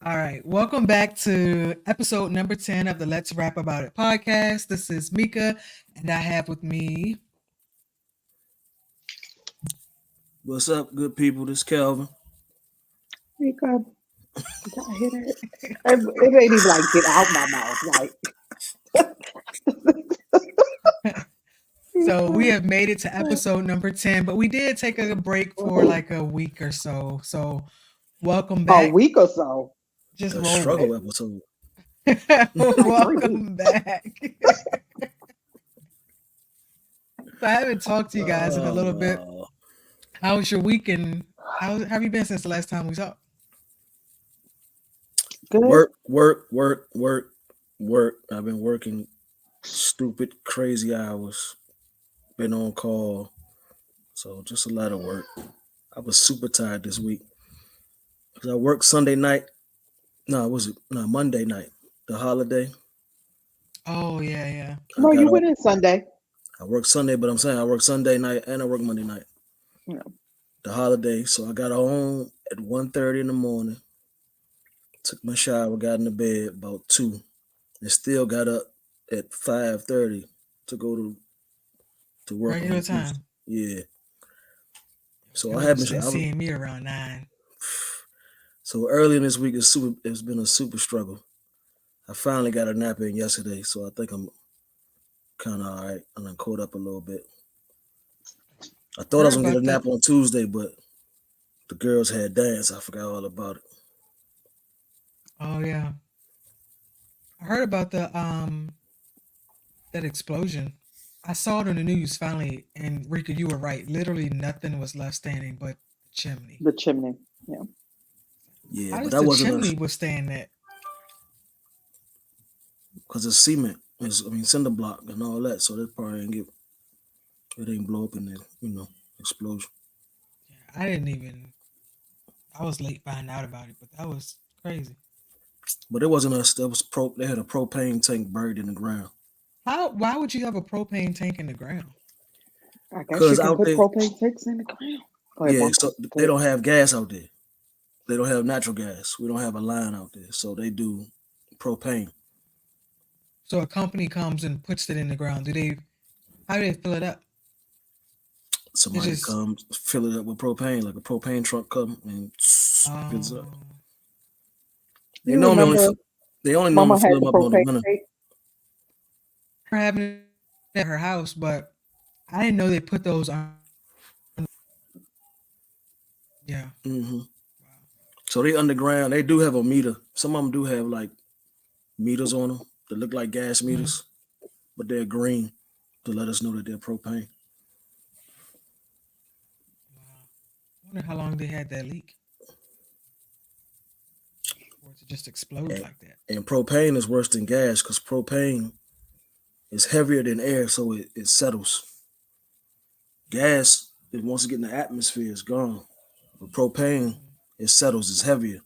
All right. Welcome back to episode number 10 of the Let's Rap About It podcast. This is Mika, and I have with me. What's up, good people? This Calvin. Because y'all hear that? It ain't even like get out my mouth. Like, So, we have made it to episode number 10, but we did take a break for like a week or so. So, welcome a back. week or so. Just A roll with struggle it. episode. Like 3 weeks. Welcome back. So, I haven't talked to you guys in a little bit. Oh, How was your week and how have you been since the last time we talked? Good. work. I've been working stupid, crazy hours. Been on call. So just a lot of work. I was super tired this week. 'Cause I worked Sunday night. No, was it? No, Monday night. The holiday. Oh, yeah, yeah. I No, got you off. went in Sunday. I worked Sunday, but I'm saying I worked Sunday night and I worked Monday night. No. The holiday. So I got home at 1:30 in the morning. Took my shower, got in the bed about 2, and still got up at 5:30 to go to work Regular on Tuesday. time. Yeah. So I Caleb's haven't. been I, was- seeing me around 9. so early in this week is super. It's been a super struggle. I finally got a nap in yesterday, so I think I'm kind of all right. And I'm caught up a little bit. I thought I was Heard gonna get about a the nap on Tuesday, but the girls had dance. I forgot all about it. Oh yeah. I heard about the that explosion. I saw it on the news finally, and Rika, you were right. Literally nothing was left standing but the chimney. The chimney. Yeah. Yeah, How but does that the wasn't chimney withstand that? because it's cement. Cinder block and all that. So that probably ain't get it ain't blow up in the explosion. Yeah, I didn't even I was late finding out about it, but that was crazy. But it wasn't us. That was They had a propane tank buried in the ground. Why would you have a propane tank in the ground? I guess you Cause can out put there, propane tanks in the ground. Oh, at yeah. one So point. they Good. don't have gas out there. They don't have natural gas. We don't have a line out there. So they do propane. So a company comes and puts it in the ground. How do they fill it up? They Somebody just comes, fill it up with propane, like a propane truck come and fills it up. um They You normally only remember fill, they only normally Mama fill had them the up on the propane winter. tank? her having it at her house, but I didn't know they put those on. Yeah. hmm Wow. So they underground. They do have a meter. Some of them do have like meters on them that look like gas Mm, meters, but they're green to let us know that they're propane. wow. I wonder how long they had that leak for it to just explode And, like that. and propane is worse than gas because propane is heavier than air, so it settles. Gas, once it get in the atmosphere, it's gone. But propane, Mm. it settles. It's heavier,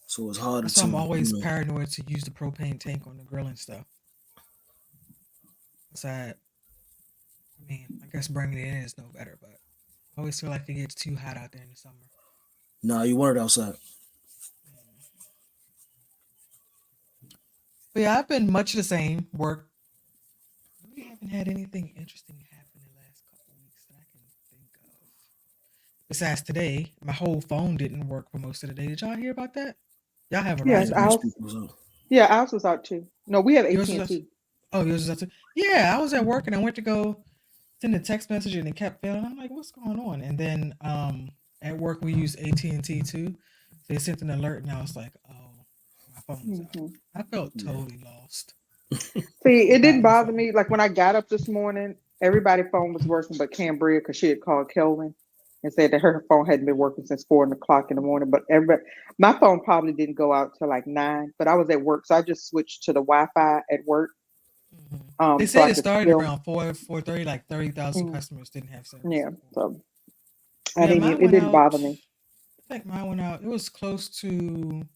so it's harder That's why I'm to always paranoid to use the propane tank on the grilling stuff. Besides, I mean, I guess bringing it in is no better, but I always feel like it gets too hot out there in the summer. Nah, you want it outside. Mm. But yeah, I've been much the same. Work. Really haven't had anything interesting happen in the last couple weeks that I can think of. Besides today, my whole phone didn't work for most of the day. Did y'all hear about that? Y'all have Yeah, Yes, Verizon, right? ours. most people so. Yeah, ours was out too. No, we have Yours AT was and out. T. Oh, yours was out too. Yeah, I was at work and I went to go send a text message and it kept failing. I'm like, what's going on? And then at work we use AT&T too. So they sent an alert and I was like, oh, my phone is out. Hmm. I felt Yeah. totally lost See, it didn't without my bother phone. me. Like when I got up this morning, everybody's phone was working, but Cambria, because she had called Kelvin and said that her phone hadn't been working since 4 o'clock in the morning. But everybody, my phone probably didn't go out till like 9. But I was at work, so I just switched to the Wi-Fi at work, They so I said it could started still, around 4:30, like 30,000 mm, customers didn't have service yeah. at 4. So I Yeah, didn't. mine It went didn't out. bother me. I think mine went out. It was close to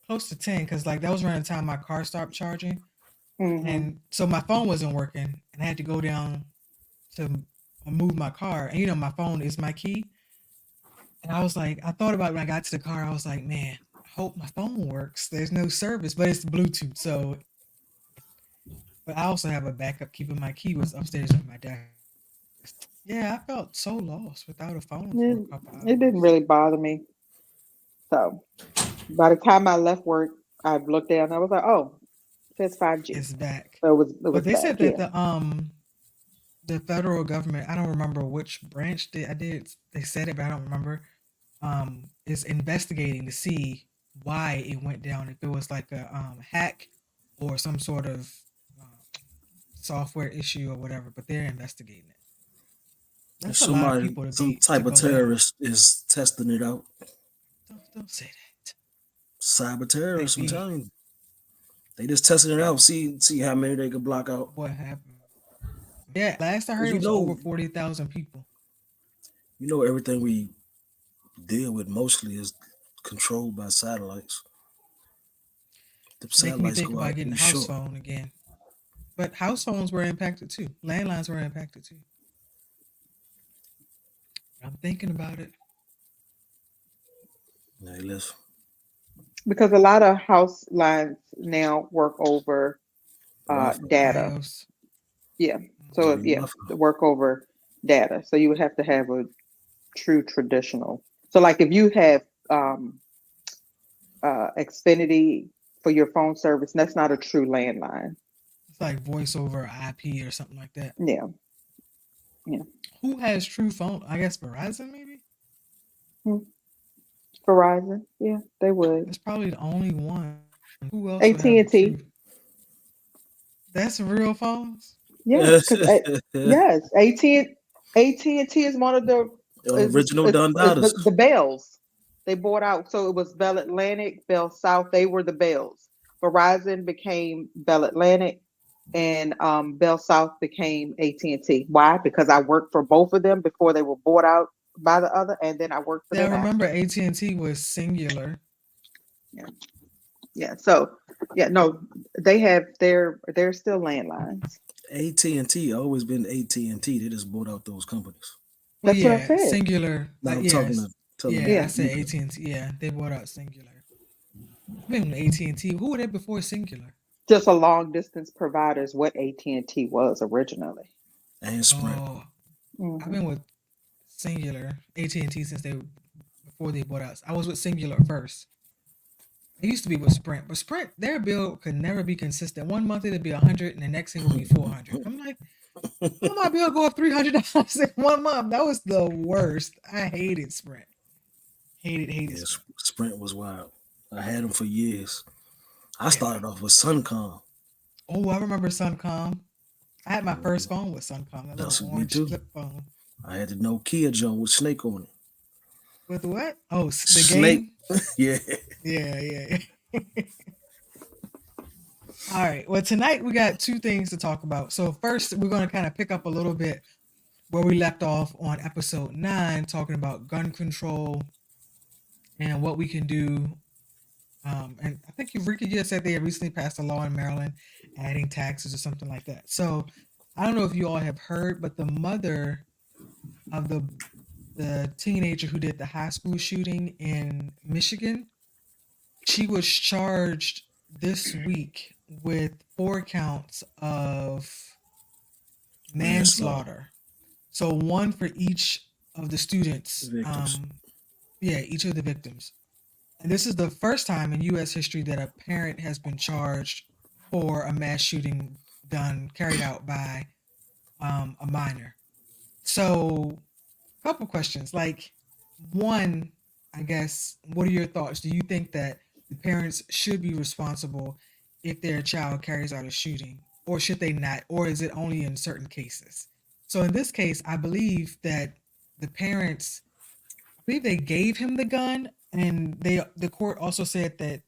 10 because like that was around the time my car stopped charging. Hmm. And so my phone wasn't working and I had to go down to move my car. And my phone is my key. And I was like, I thought about it when I got to the car. I was like, man, hope my phone works. There's no service, but it's Bluetooth. So, but I also have a backup. Keeping my key was upstairs at my desk. Yeah, I felt so lost without a phone for a It, couple it didn't hours. really bother me. So by the time I left work, I looked down. I was like, oh, it says 5G. It's back. So it was But they back. said that Yeah. the federal government, I don't remember which branch they said it, but I don't remember, is investigating to see why it went down. If it was like a hack or some sort of um, software issue or whatever, but they're investigating it. If That's a lot of somebody, people some to type of go down. terrorist is testing it out. Don't say that. Cyber Might terrorists, I'm be telling you. They just testing it out, see how many they can block out. what happened. Yeah, last I heard Cause it was over 40,000 people. everything we deal with mostly is controlled by satellites. The Making me satellites think go about out getting too a house short. phone again. But house phones were impacted too. Landlines were impacted too. I'm thinking about it. Hey, listen, Because a lot of house lines now work over Wi-Fi. data. BIOS. Yeah. It'll So be yeah, Wi-Fi. the work over data. So you would have to have a true traditional. So like if you have um, Xfinity for your phone service, that's not a true landline. It's like voice over IP or something like that. Yeah. Yeah. Who has true phone? I guess Verizon maybe. Hmm. Verizon. Yeah, they would. That's probably the only one. Who else would have a true? AT&T. That's real phones. Yes, because yes, AT&T is one of the Original Dun is Datas. the Bells. They bought out, so it was Bell Atlantic, Bell South. They were the Bells. Verizon became Bell Atlantic, and Bell South became AT&T. Why? Because I worked for both of them before they were bought out by the other, and then I worked for Yeah, I them remember after. AT&T was singular. Yeah, yeah. So yeah, no, they're still landlines. AT&T always been AT&T. They just bought out those companies. Well, That's what I yeah, said. singular. Now I'm talking Yes, to telling yeah. the I Yeah. said people. AT&T. Yeah, they bought out singular. I've been with AT&T. Who were they before singular? Just a long distance provider is what AT&T was originally. And Sprint. Oh, I've Hmm. been with singular AT&T since they before they bought out. I was with singular first. I used to be with Sprint, but Sprint their bill could never be consistent. One month it'd be 100, and the next thing would be 400. I'm like, how my bill go up $300 in one month? That was the worst. I hated Sprint. Hated Yes, Sprint. Sprint was wild. I had them for years. I Yeah. started off with Suncom. Oh, I remember Suncom. I had my first Mhm. phone with Suncom, that little That's me orange too. flip phone. I had the Nokia joint with Snake on it. With what? Oh, the Snake. game? Yeah. Yeah, yeah. All right. Well, tonight we got two things to talk about. So, first, we're going to kind of pick up a little bit where we left off on episode 9, talking about gun control and what we can do. And I think Eureka just said they had recently passed a law in Maryland adding taxes or something like that. So, I don't know if you all have heard, but the mother of the teenager who did the high school shooting in Michigan, she was charged this week with 4 counts of Manslaughter. manslaughter. So one for each of the students. Victims. Yeah, each of the victims. And this is the first time in U.S. history that a parent has been charged for a mass shooting done carried out by a minor. So, a couple questions. Like, one, I guess, what are your thoughts? Do you think that the parents should be responsible if their child carries out a shooting, or should they not? Or is it only in certain cases? So, in this case, I believe that the parents, I believe they gave him the gun, and the court also said that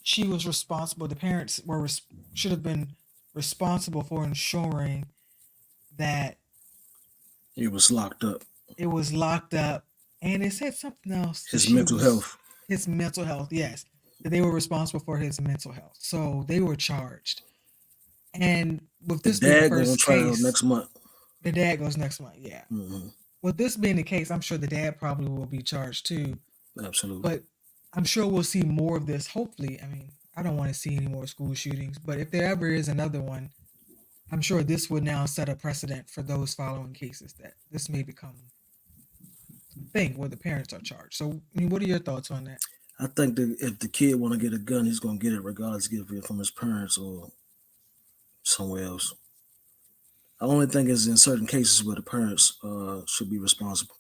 she was responsible. The parents should have been responsible for ensuring that He was locked up. it was locked up, and it said something else that His she mental was health. his mental health. Yes, that they were responsible for his mental health, so they were charged. And with The this being the dad going on first trial case, next month. the dad goes next month. Yeah, Hmm. with this being the case, I'm sure the dad probably will be charged too. Absolutely. But I'm sure we'll see more of this. Hopefully, I mean, I don't want to see any more school shootings, but if there ever is another one, I'm sure this would now set a precedent for those following cases that this may become a thing where the parents are charged. So, I mean, what are your thoughts on that? I think that if the kid want to get a gun, he's gonna get it regardless if it from his parents or somewhere else. I only think is in certain cases where the parents should be responsible.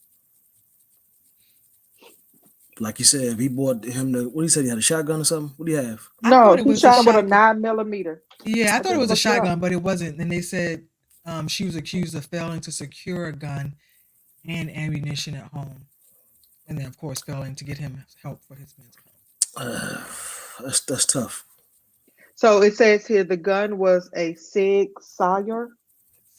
Like you said, if he bought him the what he said he had a shotgun or something. What do you have? I thought No, it he was a shot him with a shotgun. 9 millimeter. Yeah, I I thought it just was a looked it up. shotgun, but it wasn't. And they said she was accused of failing to secure a gun and ammunition at home, and then of course failing to get him help for his mental health. Uh, that's tough. So it says here the gun was a Sig Sauer,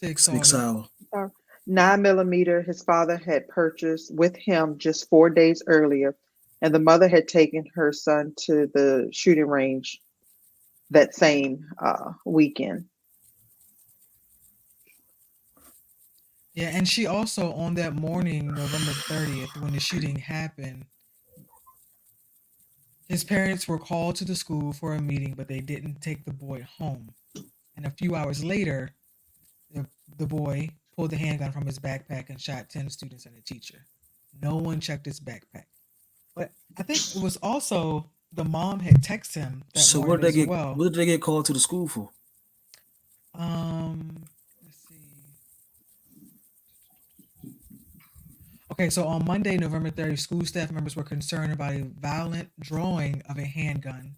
Sig Sig Sauer. Sauer. 9 millimeter. His father had purchased with him just 4 days earlier, and the mother had taken her son to the shooting range that same weekend. Yeah, and she also on that morning, November 30th, when the shooting happened, his parents were called to the school for a meeting, but they didn't take the boy home. And a few hours later, the boy pulled the handgun from his backpack and shot 10 students and a teacher. No one checked his backpack. But I think it was also the mom had texted him that So morning as well. what did they get called to the school for? Let's see. Okay, so on Monday, November 30th, school staff members were concerned about a violent drawing of a handgun,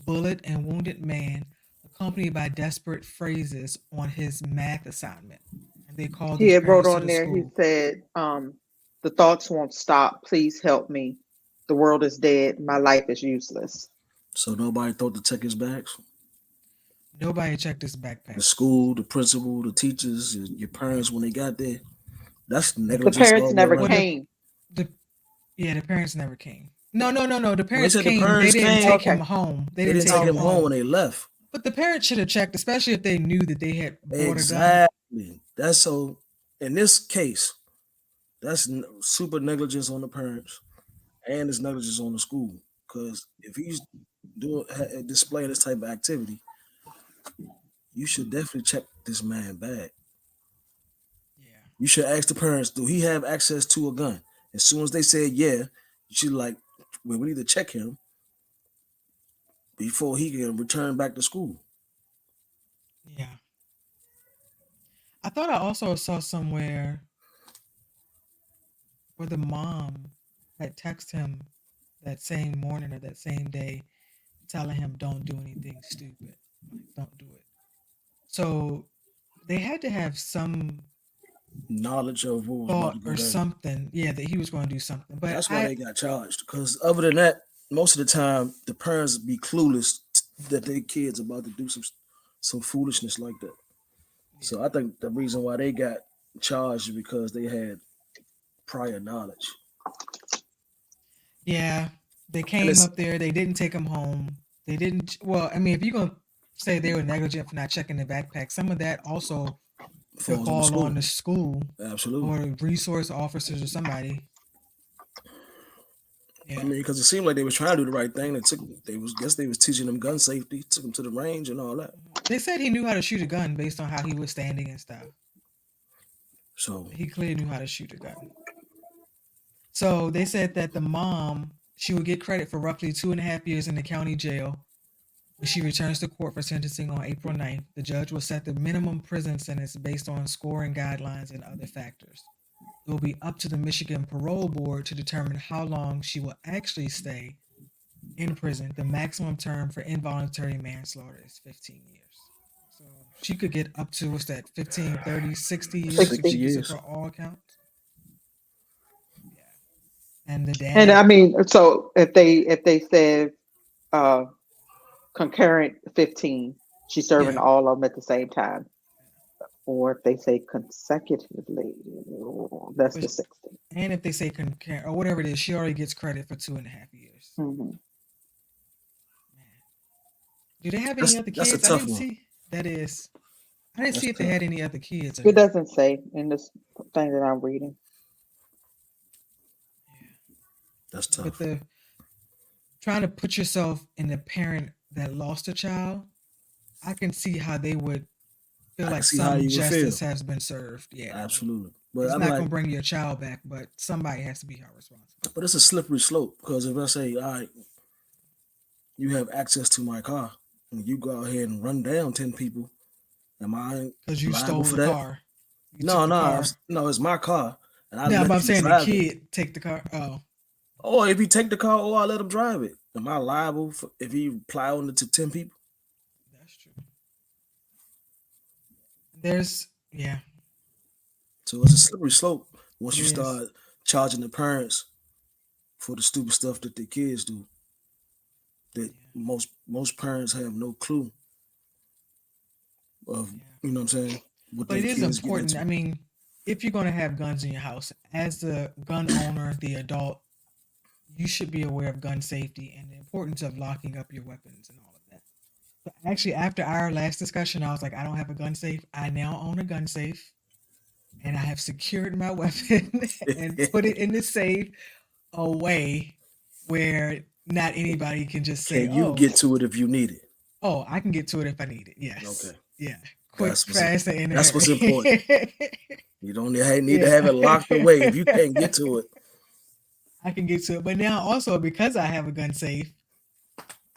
bullet, and wounded man, accompanied by desperate phrases on his math assignment. And they called He those had wrote parents to on the there, he school. said, the thoughts won't stop. Please help me. The world is dead. My life is useless. So nobody thought to check his bags. Nobody checked his The backpack. school, the principal, the teachers, your parents when they got there. That's The negligence parents all the way never Well, around. came. the yeah, the parents never came. No. The When they parents said the came. They parents didn't came, take him Okay. home. They they didn't didn't take take Okay. him him home when home. they left. But the parents should have checked, especially if they knew that they had bought a gun. Exactly. That's so. In this case, that's super negligence on the parents, and it's negligence on the school. Because if he's displaying this type of activity, you should definitely check this man bag. Yeah. You should ask the parents, do he have access to a gun? As soon as they said yeah, you should like, well, we need to check him before he can return back to school. Yeah. I thought I also saw somewhere where the mom had texted him that same morning or that same day, telling him don't do anything stupid. Like don't do it. So they had to have some Knowledge of what was about to thought go or down. something, yeah, that he was going to do something. But That's why they got charged. Because other than that, most of the time the parents be clueless that their kids about to do some foolishness like that. yeah, So I think the reason why they got charged is because they had prior knowledge. yeah, they And came it's up there. They didn't take him home. They didn't. Well, I mean, if you're gonna say they were negligent for not checking the backpack, some of that also could falls on the fall on school. the school Absolutely. or the resource officers or somebody. I Yeah, mean, because it seemed like they was trying to do the right thing. They was teaching them gun safety, took them to the range and all that. they said he knew how to shoot a gun based on how he was standing and stuff. So He clearly knew how to shoot a gun. So they said that the mom, she would get credit for roughly 2.5 years in the county jail. When she returns to court for sentencing on April 9th, the judge will set the minimum prison sentence based on scoring guidelines and other factors. It will be up to the Michigan Parole Board to determine how long she will actually stay in prison. The maximum term for involuntary manslaughter is 15 years. So she could get up to, what's that, 15, 30, 60 years if 60 60. she gets it years. for all counts. Yeah. And the And I dad, mean, so if they said uh concurrent 15, she's serving yeah. all of them at the same time. Or if they say consecutively, that's the But 60. and if they say concurrent or whatever it is, she already gets credit for 2.5 years. Hmm. Man, do they have any other That's a kids? I tough didn't one. see. That is, I didn't That's see if they tough. had any other kids or It not. doesn't say in this thing that I'm reading. Yeah, That's but tough. trying to put yourself in the parent that lost a child, I can see how they would feel I can like see how some you would justice feel. has been served. Yeah, like Absolutely. But it's I'm not like, gonna bring your child back, but somebody has to be held responsible. but it's a slippery slope because if I say, all right, you have access to my car and you go out here and run down 10 people, am I Because you liable stole for the that? car, you took No, the no, car. no, it's my car and I No, but I'm let you saying the drive it. kid take the car. Oh, Or if he take the car or I let him drive it, am I liable for if he plow into 10 people? that's true. There's yeah, So it's a slippery slope once it you is. start charging the parents for the stupid stuff that their kids do. That Yeah, most parents have no clue of, yeah. you know what I'm saying, what But their it is kids get important. into. I mean, if you're going to have guns in your house, as the gun owner, the adult, you should be aware of gun safety and the importance of locking up your weapons and all of that. So actually, after our last discussion, I was like, I don't have a gun safe. I now own a gun safe, and I have secured my weapon and put it in the safe away where not anybody can just say, Can you "Oh, get to it if you need it? oh, I can get to it if I need it." Yes, Okay. yeah, quick, That's what's fast, and in a that's what's important. hurry. You don't need to Yeah. have it locked away. If you can't get to it, I can get to it. But now also because I have a gun safe,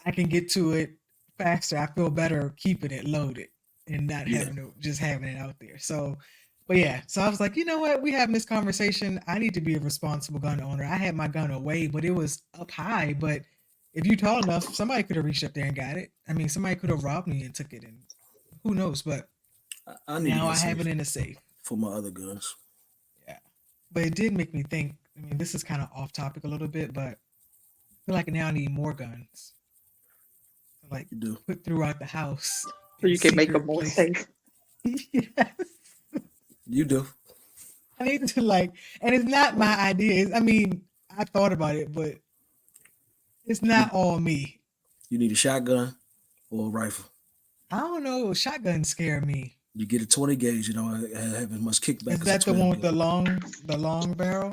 I can get to it faster. I feel better keeping it loaded and not yeah. having to just having it out there. So but yeah, so I was like, you know what? We having this conversation. I need to be a responsible gun owner. I had my gun away, but it was up high. But if you tall enough, somebody could have reached up there and got it. I mean, somebody could have robbed me and took it, and who knows? But I need to now get I have it safe in a safe. for my other guns. Yeah. But it did make me think. I mean, this is kind of off topic a little bit, but I feel like now I need more guns to like You do. put throughout the house So in you can make them secret more places. safe. Yes. You do. I need to like, and it's not my idea. I mean, I thought about it, but it's You, not all me. you need a shotgun or a rifle. I don't know. Shotguns scare me. You get a 20 gauge, you don't have as much kickback Is as a that the 12 one with gauge. the long barrel?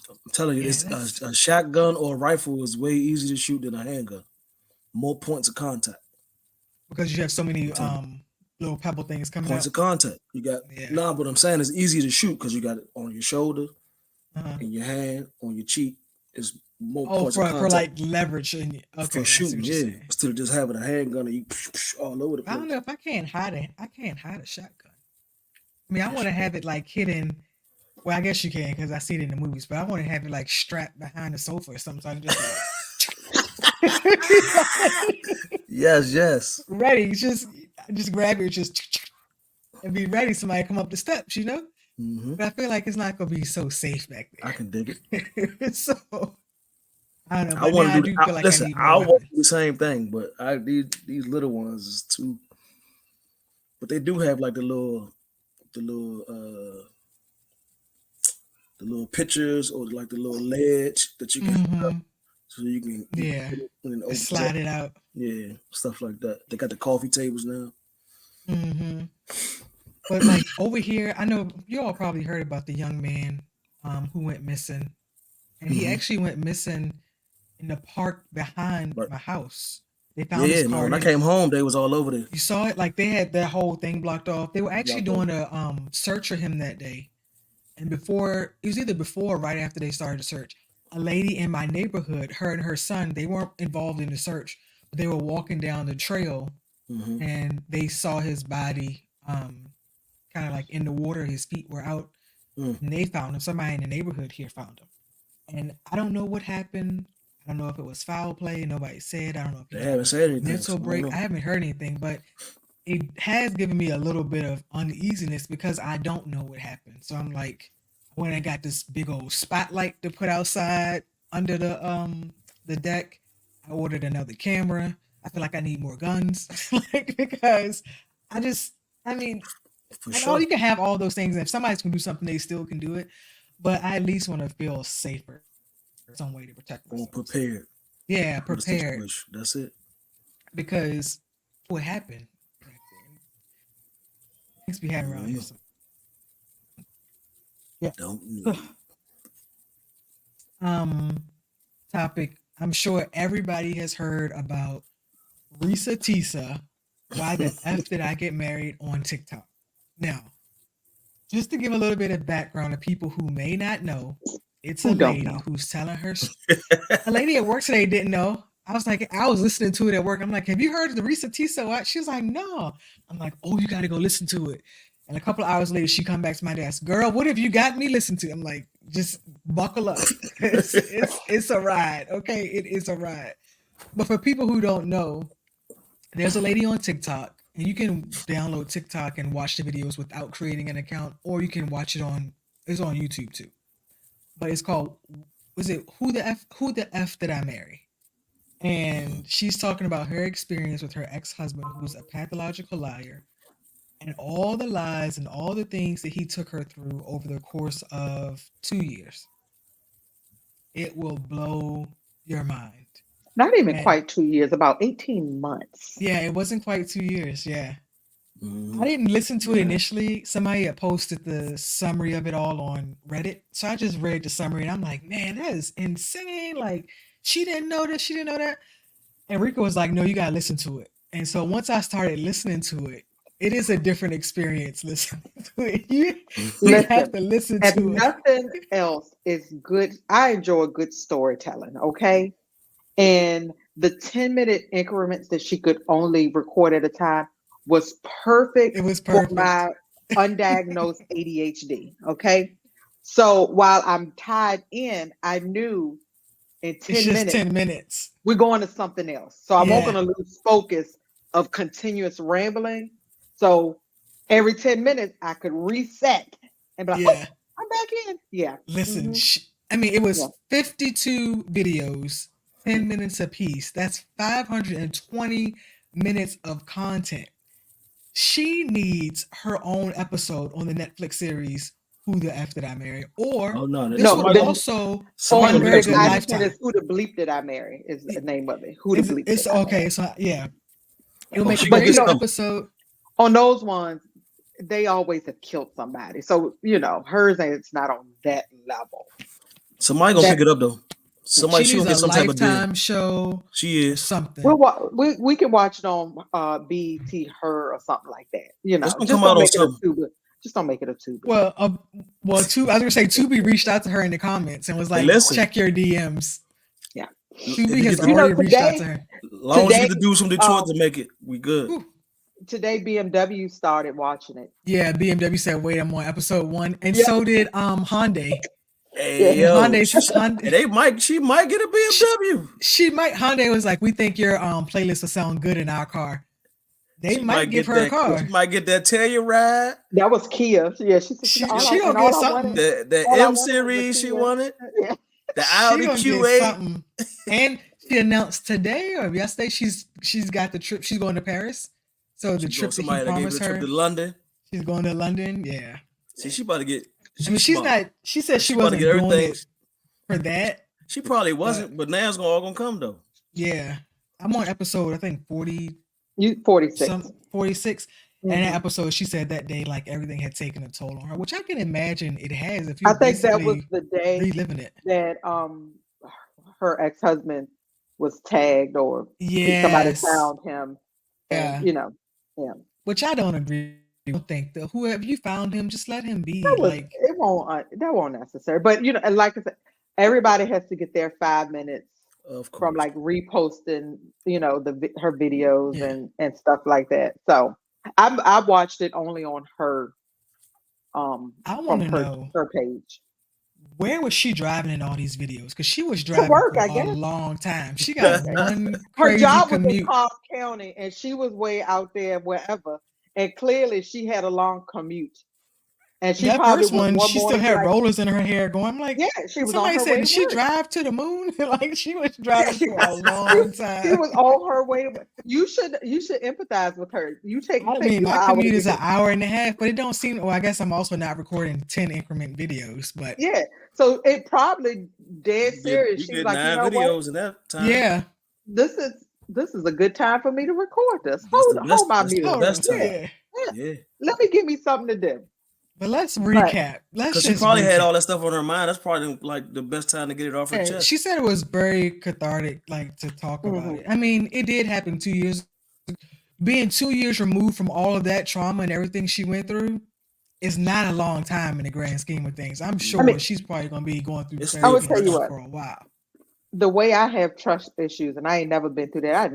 I'm telling you, Yeah, this that's a shotgun or a rifle is way easier to shoot than a handgun. More points of contact. because you have so I'm many telling you. little pebble things coming Points out. of contact. You got Yeah. nah, what I'm saying is easier to shoot because you got it on your shoulder, Uh-huh. in your hand, on your cheek. It's more Oh, points of for contact like leverage and for okay, I see shooting, what you're yeah. saying. Instead of just having a handgun and you all over the I don't place. know if I can't hide it. I can't hide a shotgun. I mean, I Yes, want to you can. have it like hidden. Well, I guess you can because I see it in the movies, but I want to have it like strapped behind the sofa or something, so I can just be like, Yes, yes. ready. Just grab it, just and be ready. Somebody come up the steps, you know. Hmm. But I feel like it's not gonna be so safe back I can dig it. there. So I don't know. I But want now to I do. do feel like I Listen, need more I want to do the weapons. same thing, but these little ones is too. But they do have like the little the little pictures or like the little ledge that you can Hmm. so you can Yeah, put it and then just open slide it out. yeah, stuff like that. They got the coffee tables now. Hmm. But like over here, I know you all probably heard about the young man who went missing, and he Hmm. actually went missing in the park behind But my house. They yeah, found his yeah, no. car. When I They came home, they was all over there. You saw it like they had that whole thing blocked off. They were actually Blocked off. doing a search for him that day, and before it was either before or right after they started the search, a lady in my neighborhood, her and her son, they weren't involved in the search, but they were walking down the trail Hmm. and they saw his body kind of like in the water. His feet were out, Mm. and they found him. Somebody in the neighborhood here found him, and I don't know what happened. I don't know if it was foul play. Nobody said. I don't know if he They had haven't a said anything, mental so I don't break. know. I haven't heard anything, but it has given me a little bit of uneasiness because I don't know what happened. So I'm like, when I got this big old spotlight to put outside under the deck, I ordered another camera. I feel like I need more guns, like because I just, I mean, For I know sure. you can have all those things, and if somebody's can do something, they still can do it. But I at least want to feel safer, some way to protect Or myself. So prepared yeah, for the prepared situation. That's it. because what happened back there things be You happening around don't here. know. So yeah. Don't know. So, um, topic I'm sure everybody has heard about Risa Tisa. Why the F did I get married on TikTok? Now, just to give a little bit of background to people who may not know, it's a Who don't lady know? who's telling her. A lady at work today didn't know. I was listening to it at work. I'm like, have you heard of the Risa Tisa? She was like, no. I'm like, oh, you got to go listen to it. And a couple of hours later, she come back to my desk. Girl, what have you got me listen to? I'm like, just buckle up. It's a ride. Okay, it is a ride. But for people who don't know, there's a lady on TikTok, and you can download TikTok and watch the videos without creating an account, or you can watch it on. It's on YouTube too. But it's called. Was it Who the F? Who the F Did I Marry? And she's talking about her experience with her ex-husband, who's a pathological liar, and all the lies and all the things that he took her through over the course of 2 years. It will blow your mind. Not even And quite 2 years, about 18 months. yeah, it wasn't quite 2 years. Yeah. I Mhm. didn't listen to it Yeah. initially. Somebody had posted the summary of it all on Reddit. So I just read the summary and I'm like, man, that is insane. Like, she didn't know this, she didn't know that. And Rico was like, no, you gotta listen to it. And so once I started listening to it, it is a different experience listening to it. You have Listen, to listen if to it. nothing else is good, I enjoy good storytelling, okay? And the 10-minute increments that she could only record at a time was perfect It was for perfect. my undiagnosed ADHD, okay? So while I'm tied in, I knew in It's 10 just minutes 10 minutes. we're going to something else. So I won't Yeah. gonna lose focus of continuous rambling. So every 10 minutes I could reset and be like, oh, Yeah. I'm back in. Yeah. Listen, Hmm. I mean, it Yeah. was 52 videos, 10 minutes apiece. That's 520 minutes of content. She needs her own episode on the Netflix series Who the F Did I Marry? Or Oh no, this No, will somebody gonna also somebody on on gonna give Very it to Good me. I understand Lifetime. it's Who the Bleep Did I Marry is the It- name of it. Who the Bleep Did It's I Marry? okay. So yeah, it will Oh, make a she gonna But very get good something. episode. on those ones, they always have killed somebody. So hers it's not on that level. Somebody gonna That pick it up though. Somebody She she needs gonna a get some type of deal. Lifetime show She or is. something. we can watch it on BET Her or something like that. It's gonna Just come out don't on make it a something. tuba. Just don't make it a tuba. Well, I was gonna say Tubi reached out to her in the comments and was Hey, like, listen. check your DMs. Yeah. If Tubi you has get the, already reached out to Today, her. long as you today, get the dudes from Detroit to make it, we good. Whew. today, BMW started watching it. Yeah, BMW said, wait, I'm on episode 1. And Yeah. so did Hyundai. Hey Yeah. yo, Hyundai, she might get a she, BMW. Hyundai was like, we think your playlist will sound good in our car. They She might might give get her a that. She car. might get that Telluride, That was Kia. Yeah, she said She all she I gonna and get all I wanted, something. the all I M wanted was a series. She Kia. wanted Yeah. the She Audi gonna get Q8. something. And she announced today or yesterday she's got the trip. She's going to Paris. So the She go trip that he somebody that gave her promised the trip to her, London. she's going to London. Yeah. See, she about to get. I mean, She's she's smart. not. She said she She about to get wasn't doing everything. it for that. She probably But wasn't, but now it's all gonna come though. yeah, I'm on episode I think 40 You 46. 46, and that Mhm. episode she said that day like everything had taken a toll on her, which I can image it has if I you're think that was basically the day reliving it. that her ex-husband was tagged or somebody Yes, found him and yeah, yeah. which I don't agree. I don't think that whoever you found him, just let him be. That was Like, it won't that won't necessary. But and like I said, everybody has to get their 5 minutes Of from course. like reposting, her videos yeah, and stuff like that. So I watched it only on her I want from to know her page. where was she driving in all these videos? Because she was To driving work, for I a guess. long time. She got one Her crazy job was in commute. Cobb County and she was way out there wherever. And clearly she had a long commute. And she That probably first was one, one she still morning be had like, rollers in her hair going. I'm like, yeah, she was on somebody her said, way to did she work. drive to the moon? Like she was Yeah, driving for a long she time. was on her way to work. You should empathize with her. You take I take mean, you an my hour to commute get is an here. hour and a half, but it don't seem. Well, I guess I'm also not recording 10 increment videos, but Yeah. So it probably dead serious. You She was get like, you 9 know what? videos in that time. yeah. This is a good time for me to record this. That's the Hold best. my That's the music. Hold on. best time. Yeah. Yeah. Yeah. Yeah. Let me give me something to do. But let's But recap. Let's Because she just probably had recap. all that stuff on her mind. That's probably like the best time to get it off her Yeah, chest. she said it was very cathartic, like to talk about it. I mean, it did happen 2 years. Being 2 years removed from all of that trauma and everything she went through is not a long time in the grand scheme of things. I'm I sure mean, she's probably going to be going through It's I still would therapy and tell you fresh. stuff what. for a while. The way I have trust issues, and I ain't never been through that. I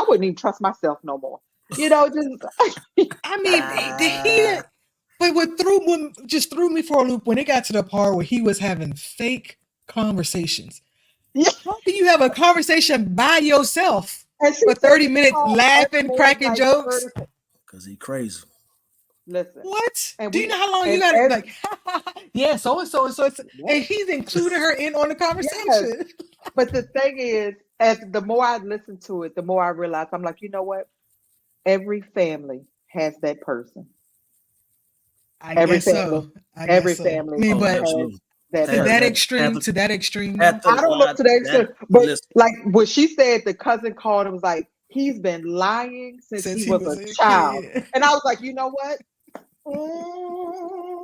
wouldn't even trust myself no more. Just I mean, Ah, but just threw me for a loop when it got to the part where he was having fake conversations. yeah. How can you have a conversation by yourself And she for said 30 he minutes called every laughing, man cracking like jokes? 30 seconds. because he crazy. Listen, What? and Do you we know how long you and got to, every like, yeah, so and so and so, and what? he's including her in on the Yes. conversation. But the thing is, as the more I listen to it, the more I realize I'm like, you know what? Every family has that person. I Every guess family, so. I guess every so. I family mean, Oh, but has absolutely. that to Have, that person. extreme, to that extreme have though. to, I don't know to the that, extent, but listen, like when she said the cousin called and was like, he's been lying since Since he he was was a a child. kid. And I was like, you know what? Mm,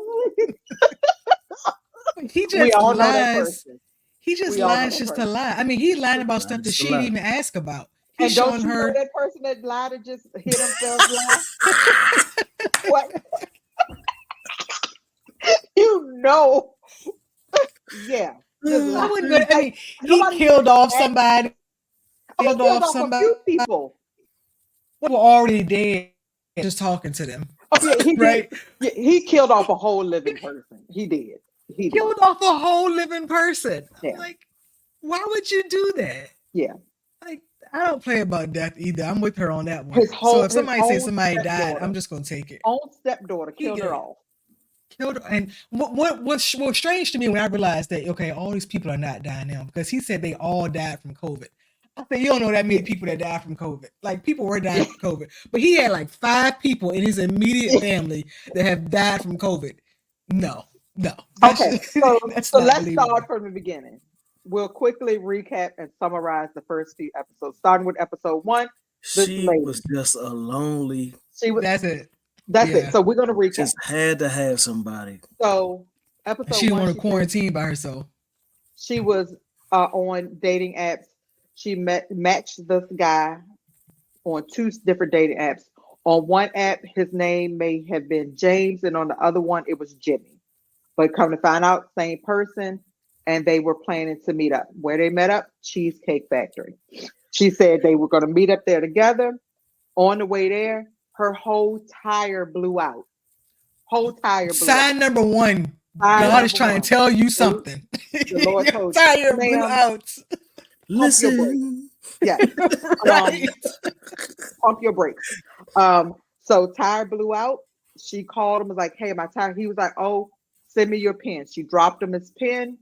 He we just all know that lies. person. He just We all know lies that just to person. lie. I mean, he lying about lie stuff that just a she didn't lie. even ask about. He's And don't showing you know her. that person that lied to just hear themselves lie? What? You know. Yeah. Just I lie. wouldn't go. I Like mean, he nobody even killed off asked. somebody. Oh, he Killed killed off off a somebody few people. who were already dead. Just talking to them, Oh yeah, he did. right? Yeah, he killed off a whole living person. He did. He did. Killed off a whole living person. I'm Yeah. like, why would you do that? Yeah. Like, I don't play about death either. I'm with her on that one. His So whole if his somebody says own somebody died, stepdaughter. I'm just gonna take it. Own stepdaughter He killed her did. off. Killed her. And what's strange to me when I realized that okay, all these people are not dying now because he said they all died from COVID. I said you don't know that many Yeah. people that died from COVID. Like people were dying Yeah. from COVID, but he had like 5 people in his immediate family that have died from COVID. No, no, that's Okay. just, So that's so not let's start believable. from the beginning. We'll quickly recap and summarize the first few episodes. Starting with episode 1, this She lady. was just a lonely, She was That's it. that's it. Yeah, So we're gonna recap. just had to have somebody. So and episode she didn't 1, want to quarantine by herself. she was on dating apps. She matched this guy on 2 different dating apps. On one app, his name may have been James, and on the other one, it was Jimmy. But come to find out, same person, and they were planning to meet up. Where they met up, Cheesecake Factory. She said they were going to meet up there together. On the way there, her whole tire blew out. Whole tire blew out. Sign number 1. Tire God is number trying to one. tell you The something. Lord Your told you, tire blew ma'am, out. pump your brakes. Listen. Yes, Right. pump your brakes. So tire blew out. She called him, was like, hey, my tire. He was like, oh, send me your pen. She dropped him his pen.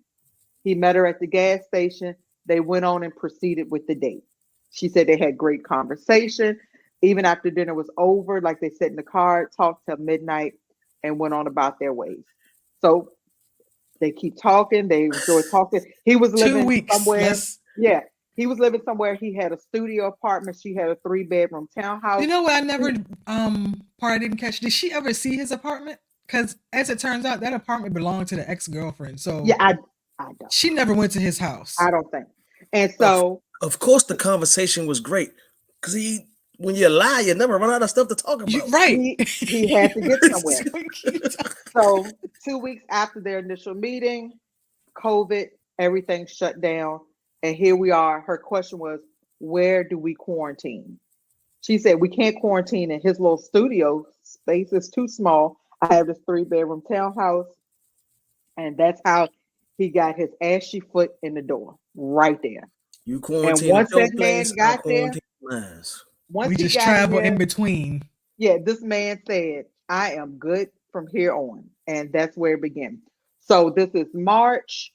He met her at the gas station. They went on and proceeded with the date. She said they had great conversation. Even after dinner was over, like they sat in the car, talked till midnight, and went on about their ways. So they keep talking. They enjoy talking. He was 2 living weeks. somewhere. Let's. Yeah, he was living somewhere. He had a studio apartment. She had a 3-bedroom You townhouse. know what? I never. Part I didn't catch. Did she ever see his apartment? Because as it turns out, that apartment belonged to the ex girlfriend. Yeah, So I don't. she never went to his house. I don't think. And Of, so of course, the conversation was great. Because when you lie, you never run out of stuff to talk about. Right. he had to get somewhere. Keep talking. So 2 weeks after their initial meeting, COVID, everything shut down. And here we are. Her question was, where do we quarantine? She said, we can't quarantine in his little studio. Space is too small. I have this 3-bedroom townhouse. And that's how he got his ashy foot in the door, right there. You And quarantine at once your that man place, I got there, quarantine mine. once We he just got in travel there, in between. yeah, this man said, I am good from here on. And that's where it began. So this is March.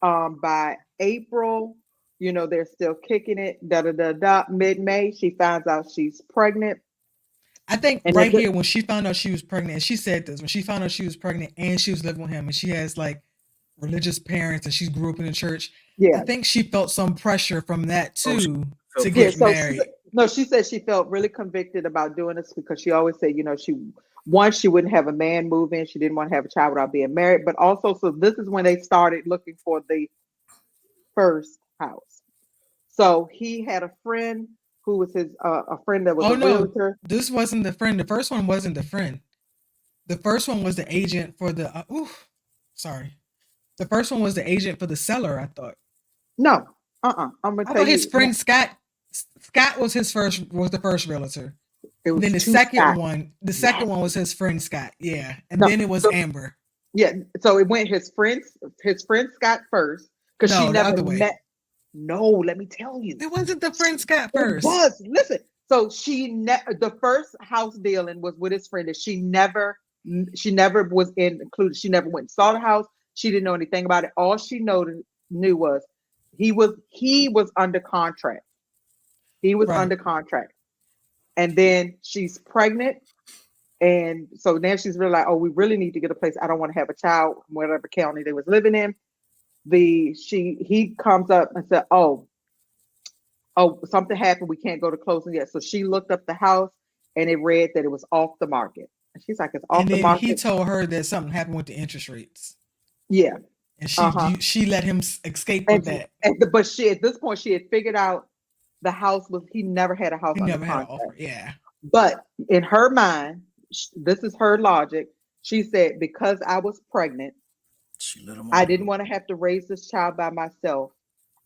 By April, they're still kicking it. Da da da da. Mid-May, she finds out she's pregnant. I think And right here when she found out she was pregnant, and she said this when she found out she was pregnant and she was living with him, and she has like religious parents and she grew up in the church. I yeah, think she felt some pressure from that Oh, she too felt to yeah. get pressure. So married. no, she said she felt really convicted about doing this because she always said, she One, she wouldn't have a man move in. She didn't want to have a child without being married. But also, so this is when they started looking for the first house. So he had a friend who was his a friend that was Oh a no, realtor. this wasn't the friend. The first one wasn't the friend. The first one was the agent for the. Sorry. The first one was the agent for the seller. I thought. No, I'm gonna I tell thought his you, friend Scott. Scott was the first realtor. it And then was the two second Scott. one, Yes. was his friend Scott. Yeah, and No. then it was So Amber. yeah. So it went his friend Scott first because she No, the never other way. met. No, let me tell you. It wasn't the friend Scott It first. was. Listen. So the first house dealing was with his friend that she never was included. She never went and saw the house. She didn't know anything about it. All she knew was he was under contract. He was Right. under contract. And then she's pregnant. And so now she's really like, oh, we really need to get a place. I don't want to have a child, whatever county they was living in. He comes up and said, oh, something happened. We can't go to closing yet. So she looked up the house and it read that it was off the market. And she's like, it's off And the then he market. told her that something happened with the interest rates, Yeah. and Uh-huh. she let him escape with that. But she at this point she had figured out the house was he never had a house He under never had an contract. offer. Yeah. But in her mind, this is her logic. She said, because I was pregnant, She let him I on. didn't want to have to raise this child by myself.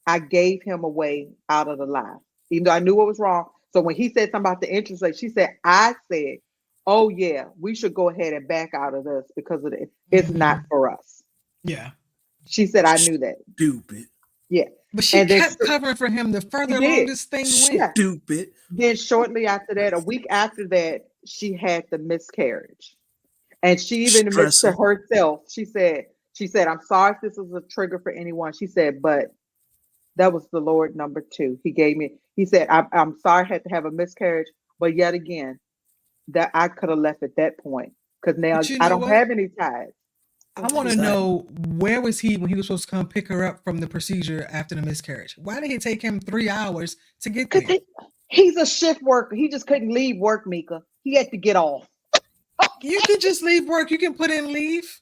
I gave him away out of the lie, even though I knew what was wrong. So when he said something about the interest rate, she said, I said, oh yeah, we should go ahead and back out of this because of it's not for us. Yeah. She said, I knew that. Stupid. Yeah. But she And then kept covering for him the further did. along this thing went. Stupid. Then shortly after that, a week after that, she had the miscarriage. And she even admits to Stressing. herself, she said, I'm sorry if this is a trigger for anyone. She said, but that was the Lord number 2. He said, I'm sorry I had to have a miscarriage, but yet again, that I could have left at that point because now But you I know don't what? have any ties. I want to know, where was he when he was supposed to come pick her up from the procedure after the miscarriage? Why did it take him 3 hours to get there? Because he's a shift worker. He just couldn't leave work, Mika. He had to get off. You can just leave work. You can put in leave.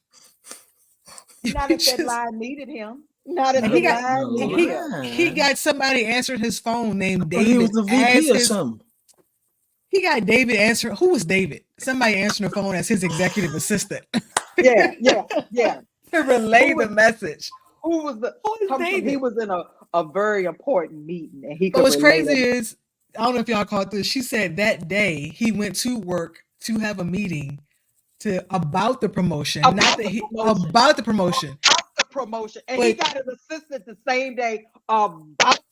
Not if that line needed him. Not if And the he got line needed him. he got somebody answering his phone named But he was David. the VP or as something. He got David answering. Who was David? Somebody answering the phone as his executive assistant Yeah. to relay the message. Who was David? he was in a very important meeting and he But could what's relay crazy that. is, I don't know if y'all caught this. She said that day he went to work to have a meeting about the promotion, About the promotion. The promotion. And he got his assistant the same day about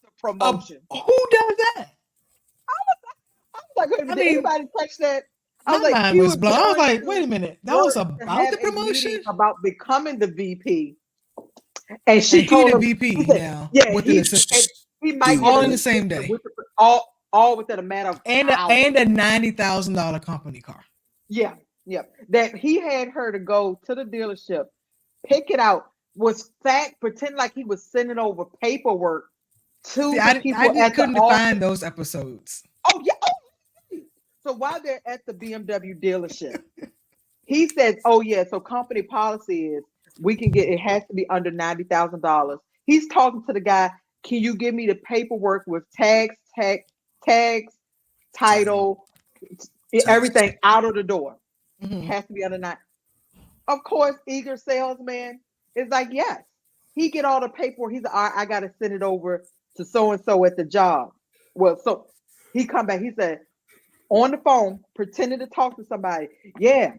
the promotion. Who does that? I was like, did anybody catch that? I was My like, mind was blown. I was like, wait a minute, that was to about have the a meeting promotion? about becoming the VP. And she And he told the him, VP he said, now yeah, with an assistant. he might All get in an the same assistant day. all within a matter of And hours. a $90,000 company car. Yeah. That he had her to go to the dealership, pick it out, was pretend like he was sending over paperwork to the people at couldn't the office. find those episodes. Oh yeah. So while they're at the BMW dealership, he says, "Oh yeah, so company policy is it has to be under $90,000." He's talking to the guy. Can you give me the paperwork with tags, title, everything out of the door? Mm-hmm. It has to be under 90. Of course, eager salesman is like, yes. He get all the paperwork. He's like, all right, I got to send it over to so and so at the job. Well, so he come back. He said, on the phone, pretending to talk to somebody. Yeah.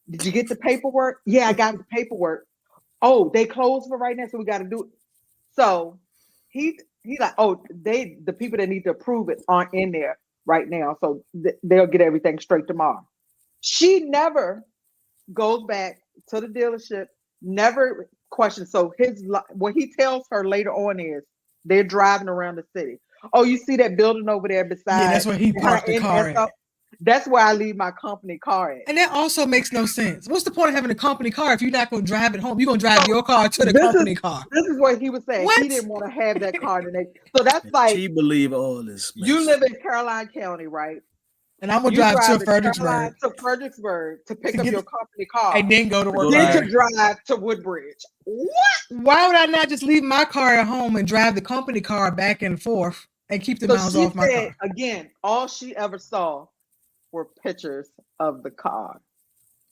Did you get the paperwork? Yeah, I got the paperwork. Oh, they closed for right now, so we got to do it. So he's like, oh, the people that need to approve it aren't in there right now, so they'll get everything straight tomorrow. She never goes back to the dealership, never questions. So what he tells her later on is they're driving around the city. Oh, you see that building over there beside? Yeah, that's where he parked the car at. That's where I leave my company car at. And that also makes no sense. What's the point of having a company car if you're not going to drive it home? You're going to drive your car to the company car. This is what he was saying. What? He didn't want to have that car today. So that's like, she believe all this. You live in Caroline County, right? And I'm gonna You drive to drive to Fredericksburg Caroline to Fredericksburg to pick to up get your company car, and then go to To work go then from to live. there. drive to Woodbridge. What? Why would I not just leave my car at home and drive the company car back and forth and keep the So miles she off my said car? again, all she ever saw were pictures of the car.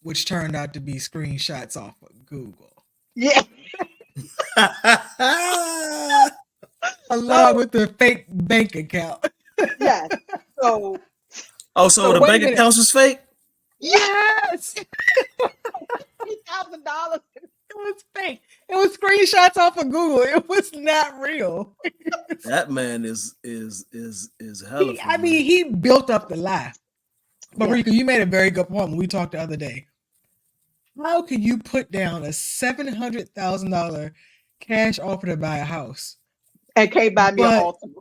Which turned out to be screenshots off of Google. Yeah. Along So with the fake bank account. yes. So Oh, so so the Wait a bank minute. accounts was fake? Yes! It $3,000. was fake. It was screenshots off of Google. It was not real. That man is hella I funny. mean, he built up the lie. But Yeah. Rika, you made a very good point when we talked the other day. How can you put down a $700,000 cash offer to buy a house, And can't buy me an but Altima.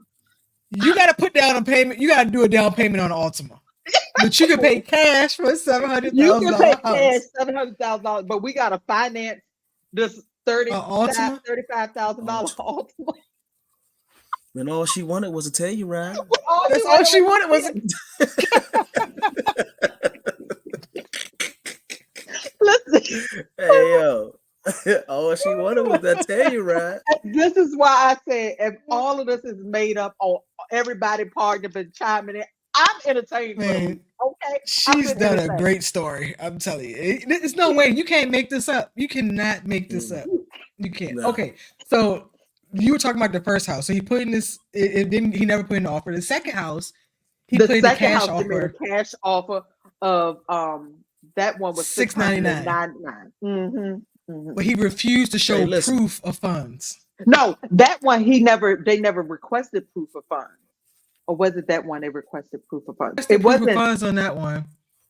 you got to put down a payment? You got to do a down payment on Altima, but you can pay cash for a seven hundred You thousand can pay dollar cash house. $700,000, but we gotta finance this Altima. $35,000 Oh, Altima. and all she wanted was a Telluride. All he That's all she wanted wanted was. listen. Hey yo. All she wanted was that Telluride. This is why I said if all of this is made up or everybody part of it chiming in, I'm entertained for the Man, week. Okay. I've she's been done a entertained. great story. I'm telling you, there's no way you can't make this up. You cannot make this up. You can't. No. Okay, so you were talking about the first house. So he put in this. It didn't. He never put in the offer. The second house, he The put in the second cash house they made a offer cash offer of that one was $699. $699. Mm-hmm. But he refused to show Hey, listen. proof of funds. No, that one they never requested proof of funds. Or was it that one they requested proof of funds? That's the It proof of wasn't. funds on that one.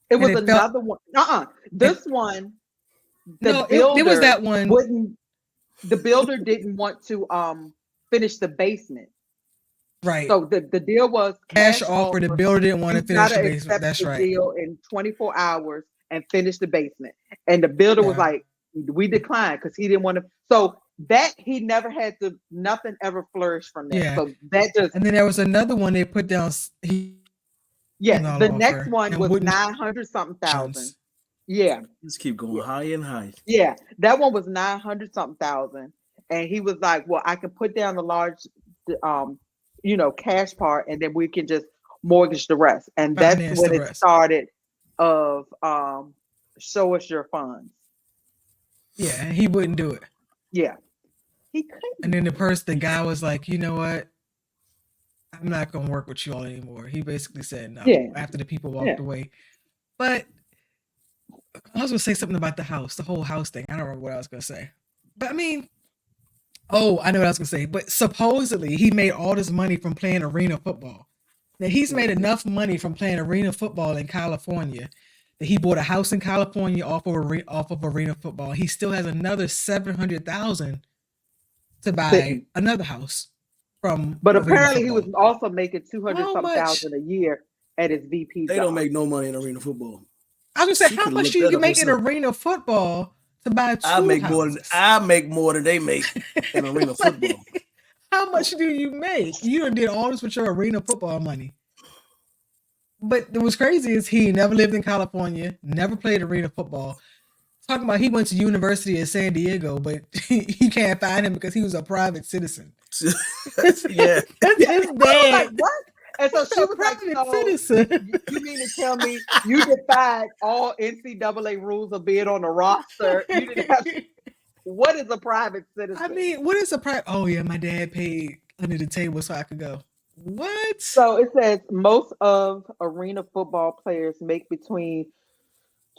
It And was it felt another one. This one, the no. builder It was that one. wouldn't. The builder didn't want to finish the basement. Right. So the deal was Cash offer. The builder didn't want to You finish gotta the basement. accept That's the right. deal in 24 hours and finish the basement. And the builder was Yeah. like, we declined because he didn't want to. So that he never had to. Nothing ever flourished from that. Yeah. So that just And then there was another one they put down. yeah. The next offer one and was wouldn't 900 something thousand. options. Yeah, Just keep going higher and higher. yeah. That one was 900 something thousand, and he was like, "Well, I can put down the large, cash part, and then we can just mortgage the rest." And that's Finance when the it rest. started. Of show us your funds. Yeah, and he wouldn't do it. Yeah, he couldn't. And then the guy was like, you know what? I'm not gonna work with you all anymore. He basically said no Yeah. after the people walked Yeah. away. But I was gonna say something about the house, the whole house thing. I don't remember what I was gonna say. But I mean, oh, I know what I was gonna say. But supposedly he made all this money from playing arena football. Now he's made enough money from playing arena football in California that he bought a house in California off of arena football. He still has another $700,000 to buy Sitting. another house from. But arena apparently, he was football. also making 200 How something much? thousand a year at his VP They job. don't make no money in arena football. I was gonna say, She how could much look do you that can up make in herself. arena football to buy two I make houses? more than they make in arena football. How much do you make? You done did all this with your arena football money. But what's crazy is he never lived in California, never played arena football. Talking about he went to University of San Diego, but he can't find him because he was a private citizen. Yeah. That's his I was like, dad. what? And so He's she a was like, private so citizen. you mean to tell me you defied all NCAA rules of being on the roster? You didn't have. What is a private citizen? I mean, what is a private? Oh yeah, my dad paid under the table so I could go. What? So it says most of arena football players make between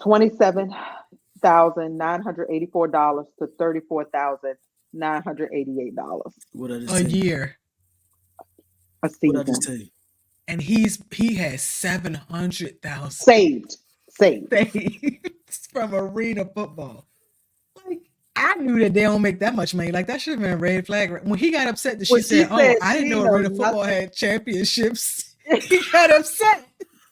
$27,984 to $34,988 What I just A tell you? year. a What I season. just tell you? And he has 700,000 Saved. saved from arena football. Like I knew that they don't make that much money. Like that should have been a red flag. When he got upset that she When she said, "Oh, said I didn't she know knows arena football nothing. had championships," he got upset.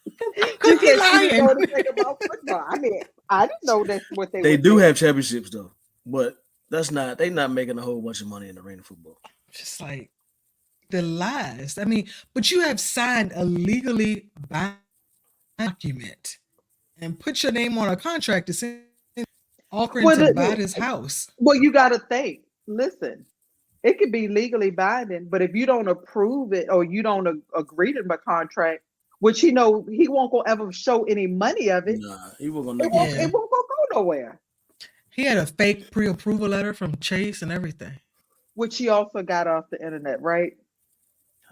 She Because he said she didn't know lying. anything about football. I mean, I didn't know that's what they They were do saying. have championships though, but they're not making a whole bunch of money in arena football. Just like the lies. I mean, but you have signed a legally binding document and put your name on a contract to send offering Well, to buy this house. well, you got to think. Listen, it could be legally binding, but if you don't approve it or you don't agree to the contract, which he know he won't go ever show any money of it, Nah, he was gonna it never won't. do Yeah. It that. won't go nowhere. He had a fake pre-approval letter from Chase and everything. Which he also got off the internet, right?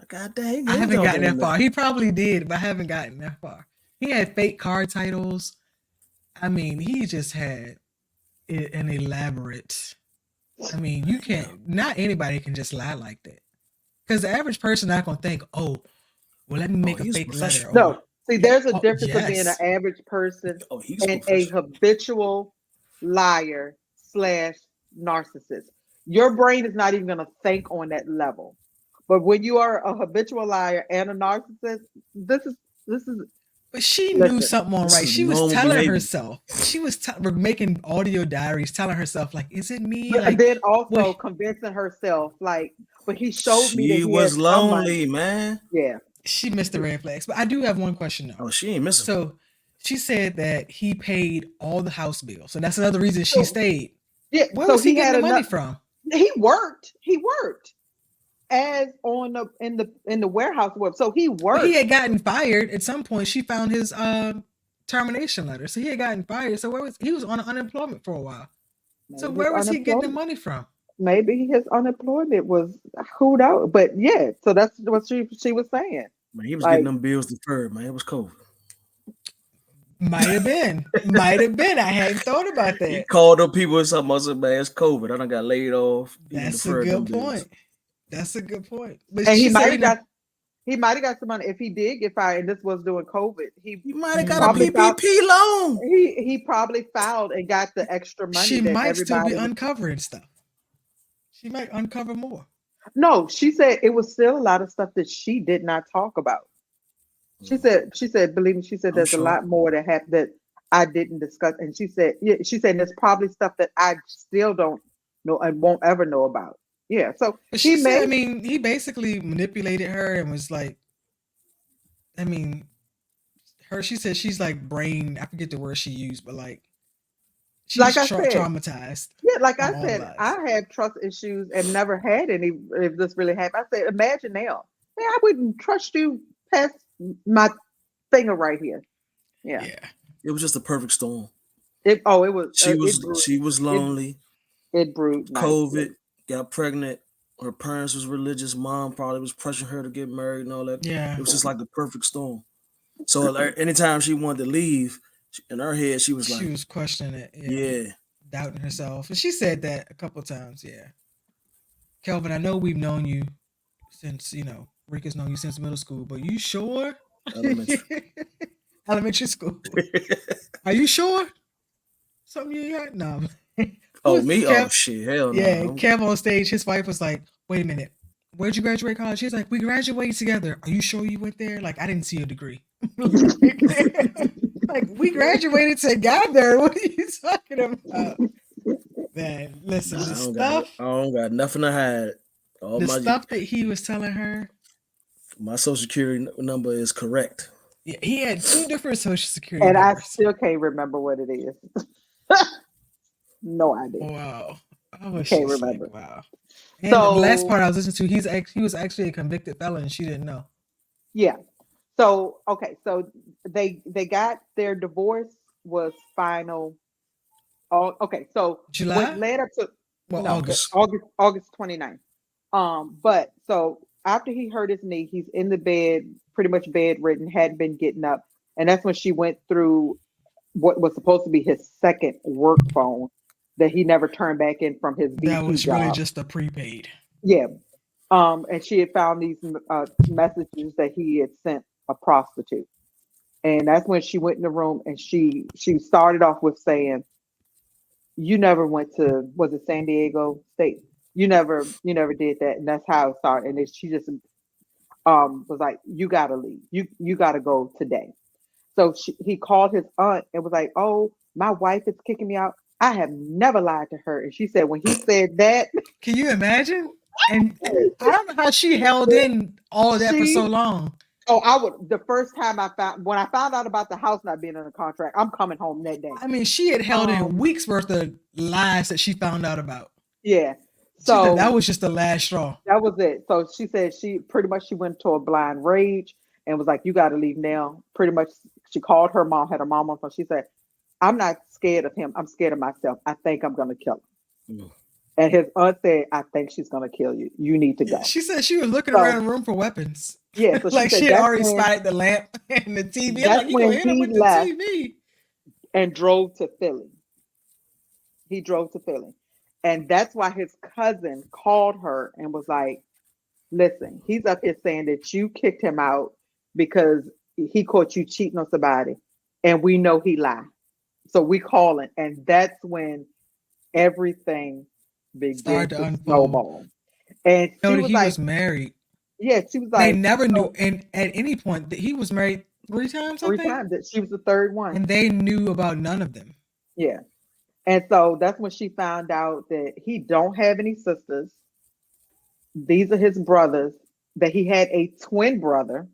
God dang, I he was haven't out gotten there. that far. He probably did, but I haven't gotten that far. He had fake car titles. I mean, he just had an elaborate. I mean, you can't. Not anybody can just lie like that. Because the average person not gonna think, oh, well, let me make a He's fake letter. professional. Or No. See, yeah, there's a oh, difference of being an yes, average person Oh, he's and a professional. habitual liar slash narcissist. Your brain is not even going to think on that level. But when you are a habitual liar and a narcissist, this is but she knew listen. something on This right. is She was normal telling behavior. herself. She was making audio diaries, telling herself, like, "Is it me?" But Like, then what? also convincing herself, like, but he showed me that She he had was some money. lonely, man. Yeah. She missed the red flags. But I do have one question though. Oh, she ain't missing. So she said that he paid all the house bills, so that's another reason she So stayed. yeah, Where so was he he getting had the money enough. from? He worked. He worked as on the warehouse web. So he But he worked. had gotten fired at some point. She found his termination letter, so he had gotten fired. So where was he was on unemployment for a while? So Maybe his where was he getting the unemployment. money from? Maybe his unemployment was who knows. But yeah, so that's what she was saying. Man, he was getting Like them bills deferred, man. It was COVID. Might have been. Might have been. I hadn't thought about He that. called up people and something. I said, man, it's COVID. I done got laid off. He done That's a deferred them good bills. point. That's a good point. But and she said, you know, he might have got some money if he did get fired and this was during COVID. He You might have got a probably mm, filed PPP loan. he probably filed and got the extra money she that might still be everybody was. uncovering stuff. She might uncover more. No, she said it was still a lot of stuff that she did not talk about. She said, believe me, she said I'm there's a sure. lot more that happened that I didn't discuss. And she said there's probably stuff that I still don't know and won't ever know about. Yeah. So But he she said, I made mean, he basically manipulated her and was like, I mean, she said she's like brain, I forget the word she used, but like like she's I said, traumatized yeah, like from I all said, lies. I have trust issues and never had any if this really happened. I said, imagine now. Man, I wouldn't trust you past my finger right here. Yeah. Yeah. It was just a perfect storm. It was She was it lonely. it brewed COVID, nicely. got pregnant. Her parents was religious. Mom probably was pressuring her to get married and all that. Yeah. It was just like the perfect storm. So like, anytime she wanted to leave, in her head she was She like, was questioning it. Yeah. "Yeah, Doubting herself. And she said that a couple times. Yeah. Kelvin, I know we've known you since, Rick has known you since middle school, but you sure? elementary." Elementary school. Are you sure? Something you got? No. Who Oh, was me? Oh Kev? shit, hell Yeah, no. Kev on stage, his wife was like, wait a minute. Where'd you graduate college? He's like, we graduated together. Are you sure you went there? Like, I didn't see a degree. Like, we graduated together. What are you talking about? Man, listen, Nah, I don't got nothing to hide. All the stuff that he was telling her, my social security number is correct. yeah, he had two different social security And I numbers. still can't remember what it is. No idea. Wow. I was Can't just like, remember. wow. And the last So part I was listening to, he was actually a convicted felon and she didn't know. yeah. So okay. So they got their divorce was final. Oh, okay. So what July? led up to Well, no August. August 29th. But so after he hurt his knee, he's in the bed, pretty much bedridden, hadn't been getting up, and that's when she went through what was supposed to be his second work phone that he never turned back in from his That VP was really job. just a prepaid. Yeah. And she had found these messages that he had sent a prostitute. And that's when she went in the room and she started off with saying, you never went to, was it San Diego State? You never did that. And that's how it started. And then she just was like, you gotta leave. You gotta go today. So he called his aunt and was like, oh, my wife is kicking me out. I have never lied to her. And she said, when he said that, Can you imagine? And I don't know how she held in all of that for so she long. Oh, I would. The first time when I found out about the house not being under contract, I'm coming home that day. I mean, she had held in Um, weeks worth of lies that she found out about. yeah. She said that So was just the last straw. that was it. So she said she pretty much she went to a blind rage and was like, "You got to leave now." Pretty much, she called her mom, had her mom on phone. She said, "I'm not scared of him. I'm scared of myself. I think I'm gonna kill him." Mm. And his aunt said, "I think she's gonna kill you. You need to Yeah, go." she said she was looking So around the room for weapons. yeah, so she Like she said had that's already when spotted the lamp and the TV. I'm that's like, you gonna when hit him he with the left TV? and drove to Philly. He drove to Philly. And that's why his cousin called her and was like, "Listen, he's up here saying that you kicked him out because he caught you cheating on somebody. And we know he lied. So we calling." And that's when everything began Started to to unfold. snowball. And Know she that was he like, was married. yeah, she was They like, never knew, "Oh, and at any point that he was married 3 times, I three think, times that she was the third one." and they knew about none of them. Yeah. And so that's when she found out that he don't have any sisters. These are his brothers, that he had a twin brother.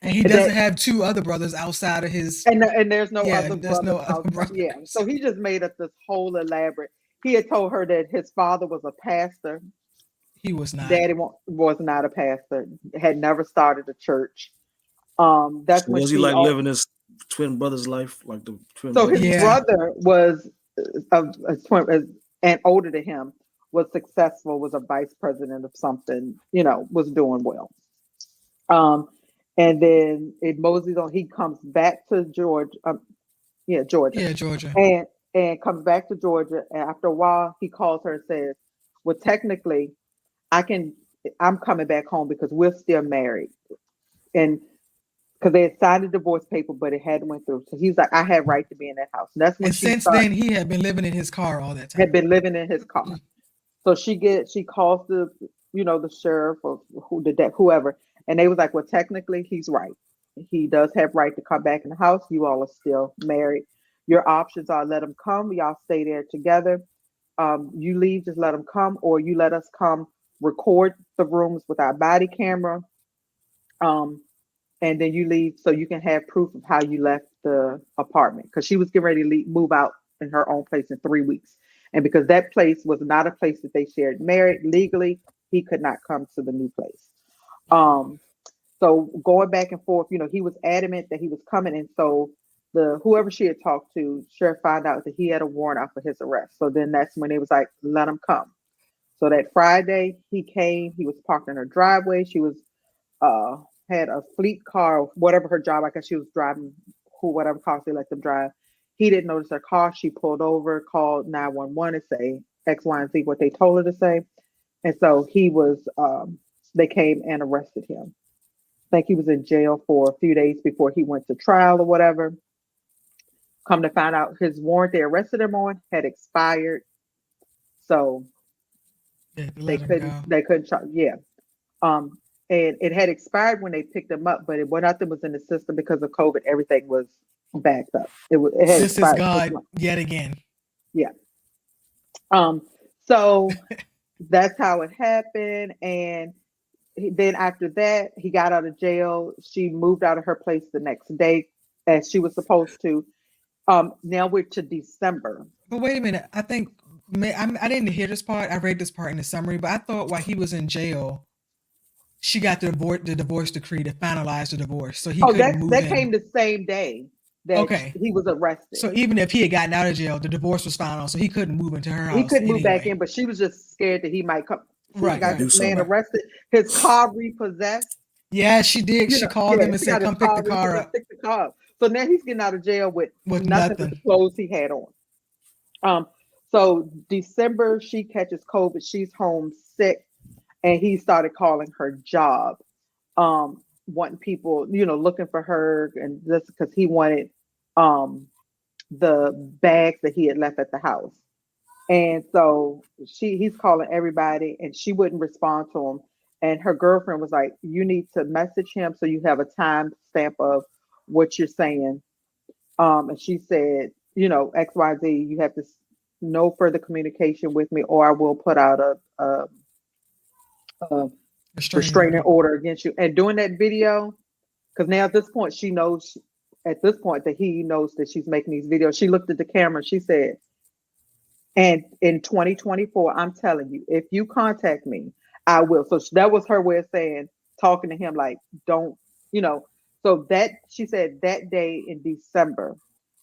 And he doesn't That have two other brothers outside of his. and there's no Yeah, other there's no brothers other outside. Yeah. brothers. So he just made up this whole elaborate. He had told her that his father was a pastor. He was not. Daddy was not a pastor, had never started a church. That's So when was he she like living his twin brother's life, like the twin so his brothers? Yeah, brother was a twin and older to him, was successful, was a vice president of something, was doing well. Um, and then it moseys on. He comes back to Georgia, Georgia, yeah, Georgia. and comes back to Georgia. And after a while, he calls her and says, "Well, technically, I can. I'm coming back home because we're still married." And because they had signed a divorce paper, but it hadn't went through. So he's like, "I had right to be in that house." And that's when And she since started then, he had been living in his car all that had time. been living in his car. So she calls the sheriff or whoever, and they was like, "Well, technically, he's right. He does have right to come back in the house. You all are still married. Your options are let him come. Y'all stay there together. You leave, just let him come, or you let us come record the rooms with our body camera. Um, and then you leave so you can have proof of how you left the apartment, because she was getting ready to move out in her own place in 3 weeks, and because that place was not a place that they shared married legally, he could not come to the new place. um so going back and forth, he was adamant that he was coming, and so the whoever she had talked to, sheriff, found out that he had a warrant out for his arrest. So then that's when they was like, let him come. So that Friday he came. He was parked in her driveway. She was uh had a fleet car or whatever her job. I guess she was driving whatever cars they let them drive. He didn't notice her car. She pulled over, called 911 and say X, Y, and Z what they told her to say. And so he was they came and arrested him. I think he was in jail for a few days before he went to trial or whatever. Come to find out, his warrant they arrested him on had expired. So Yeah, to they let him couldn't go. they couldn't charge. Yeah. Um, and it had expired when they picked them up, but nothing was in the system because of COVID. Everything was backed up. It had This is expired 6 months. God yet again. Yeah. Um, so that's how it happened. And then after that, he got out of jail. She moved out of her place the next day as she was supposed to. Now we're to December. But wait a minute. I think I didn't hear this part. I read this part in the summary, but I thought while he was in jail, she got the divorce decree to finalize the divorce, so he Oh, couldn't move that in. came the same day that Okay, he was arrested. so even if he had gotten out of jail, the divorce was final, so he couldn't move into her He house couldn't move back anyway. in, but she was just scared that he might come. She Right, got right, Do this man something. right. arrested, his car repossessed. Yeah, she did. She called Yeah, him and she said, got his "Come pick the car car repossessed, up picked the car up. So now he's getting out of jail with with nothing but the nothing." clothes he had on. Um, so December, she catches COVID. She's home sick, and he started calling her job, wanting people, looking for her, and just because he wanted um the bags that he had left at the house. And so he's calling everybody, and she wouldn't respond to him. And her girlfriend was like, "You need to message him so you have a time stamp of what you're saying." And she said, XYZ, you have to no further communication with me, or I will put out a restraining order against you. And doing that video, because now at this point she knows, at this point that he knows that she's making these videos. She looked at the camera. She said, "And in 2024, I'm telling you, if you contact me, I will." So that was her way of saying, talking to him like, "Don't, you know." So that she said that day in December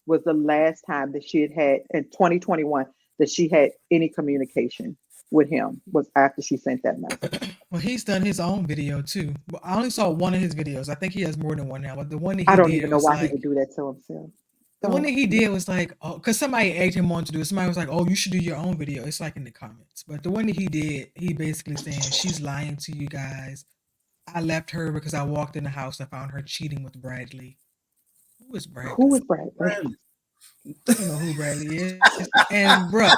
was the last time that she had in 2021 that she had any communication with him, was after she sent that message. Well, he's done his own video too. Well, I only saw one of his videos. I think he has more than one now, but the one that I he don't did, even it know was why he would like do that to himself. the one that Don't. he did was like, oh, because somebody egged him on to do it. Somebody was like, oh, you should do your own video. It's like in the comments. But the one that he did, he basically saying she's lying to you guys. I left her because I walked in the house and found her cheating with Bradley. Who is Who Bradley? is Bradley? Bradley. I don't know who Bradley is. And bruh,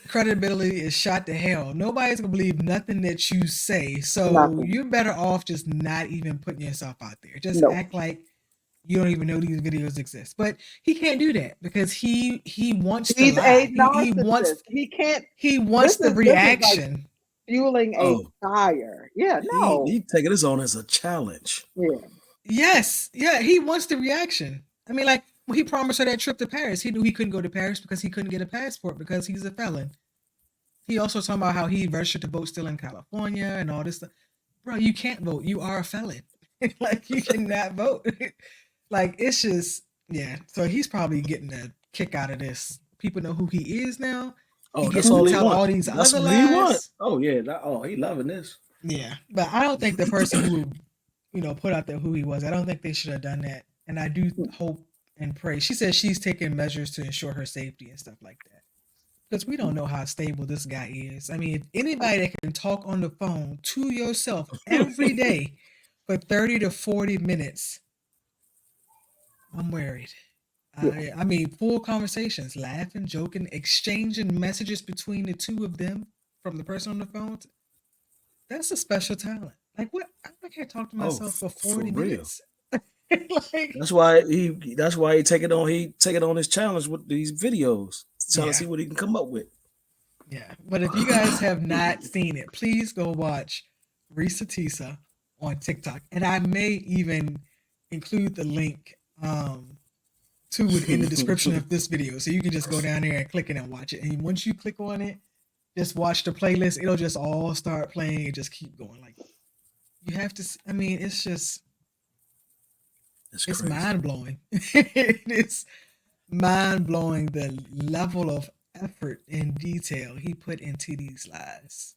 credibility is shot to hell. Nobody's gonna believe nothing that you say. So Nothing. you're better off just not even putting yourself out there. Just No. act like you don't even know these videos exist. But he can't do that because he wants to He's a lie. narcissist. He can't. He wants the This is like reaction. fueling a Oh, fire. Yeah. he No. he taking this on as a challenge. Yeah. Yes, yeah, he wants the reaction. I mean, like when he promised her that trip to Paris, he knew he couldn't go to Paris because he couldn't get a passport because he's a felon. He also talking about how he registered to vote still in California and all this stuff. Bro, you can't vote. You are a felon. Like you cannot vote. Like it's just yeah. So he's probably getting a kick out of this. People know who he is now. He Oh, gets that's to all he tell want. all these That's other what he want. lies. Oh yeah. He loving this. Yeah, but I don't think the person who put out there who he was. I don't think they should have done that. And I do hope and pray. She says she's taking measures to ensure her safety and stuff like that. Because we don't know how stable this guy is. I mean, anybody that can talk on the phone to yourself every day for 30 to 40 minutes, I'm worried. Yeah. I mean, full conversations, laughing, joking, exchanging messages between the two of them from the person on the phone. That's a special talent. Like, what? I can't talk to Oh, myself for for 40 real. minutes. Like, That's why he taking on his challenge with these videos, trying to yeah. see what he can come up with. Yeah, but if you guys have not seen it, please go watch Risa Tisa on TikTok, and I may even include the link to it in the description of this video, so you can just go down there and click it and watch it. And once you click on it, just watch the playlist. It'll just all start playing and just keep going. Like you have to. I mean, it's just it's mind blowing. It is mind blowing the level of effort and detail he put into these lies